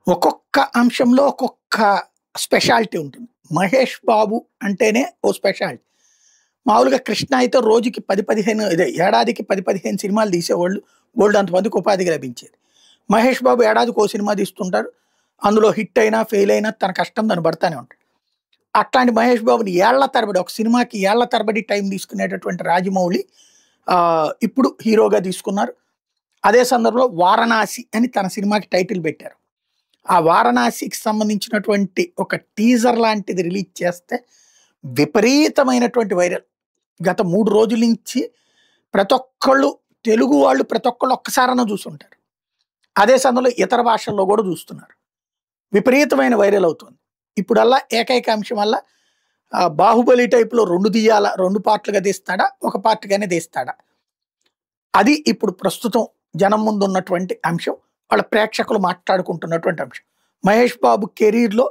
ఒక్కొక్క అంశంలో ఒక్కొక్క స్పెషాలిటీ ఉంటుంది. 'మహేష్ బాబు' అంటేనే ఓ స్పెషాలిటీ. మామూలుగా 'కృష్ణ' అయితే రోజుకి 10, 15 ఏడాదికి 10, 15 సినిమాలు తీసేవాళ్ళు. బోలెడంత మందికి ఉపాధి లభించేది. 'మహేష్ బాబు' ఏడాదికి ఓ సినిమా తీస్తుంటారు. అందులో హిట్ అయినా, ఫెయిల్ అయినా తన కష్టం తను పడతానే ఉంటాడు. అట్లాంటి 'మహేష్ బాబుని' ఏళ్ల తరబడి ఒక సినిమాకి ఏళ్ల తరబడి టైం తీసుకునేటటువంటి రాజమౌళి ఇప్పుడు హీరోగా తీసుకున్నారు. అదే సందర్భంలో 'వారణాసి' అని తన సినిమాకి టైటిల్ పెట్టారు. ఆ 'వారణాసికి' సంబంధించినటువంటి ఒక టీజర్ లాంటిది రిలీజ్ చేస్తే విపరీతమైనటువంటి వైరల్. గత 3 రోజుల నుంచి ప్రతి ఒక్కళ్ళు తెలుగు వాళ్ళు ప్రతి ఒక్కళ్ళు ఒక్కసారన్నా చూసుంటారు. అదే సమయంలో ఇతర భాషల్లో కూడా చూస్తున్నారు. విపరీతమైన వైరల్ అవుతుంది. ఇప్పుడల్లా ఏకైక అంశం వల్ల 'బాహుబలి' టైప్‌లో 2 తీయాలా, 2 పార్ట్‌లుగా తీస్తాడా, ఒక పార్ట్‌గానే తీస్తాడా? అది ఇప్పుడు ప్రస్తుతం జనం ముందున్నటువంటి అంశం. వాళ్ళ ప్రేక్షకులు మాట్లాడుకుంటున్నటువంటి అంశం. 'మహేష్ బాబు' కెరీర్‌లో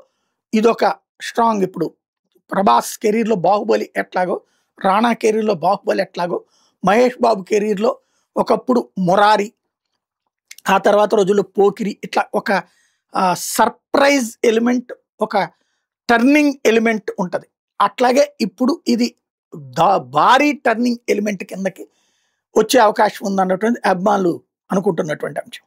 ఇదొక స్ట్రాంగ్. ఇప్పుడు 'ప్రభాస్' కెరీర్‌లో 'బాహుబలి' ఎట్లాగో, 'రాణా' కెరీర్‌లో 'బాహుబలి' ఎట్లాగో, 'మహేష్ బాబు' కెరీర్‌లో ఒకప్పుడు 'మురారి', ఆ తర్వాత రోజుల్లో 'పోకిరి' ఇట్లా ఒక సర్ప్రైజ్ ఎలిమెంట్, ఒక టర్నింగ్ ఎలిమెంట్ ఉంటది. అట్లాగే ఇప్పుడు ఇది భారీ టర్నింగ్ ఎలిమెంట్ కిందకి వచ్చే అవకాశం ఉందన్నటువంటి అభిమానులు అనుకుంటున్నటువంటి అంశం.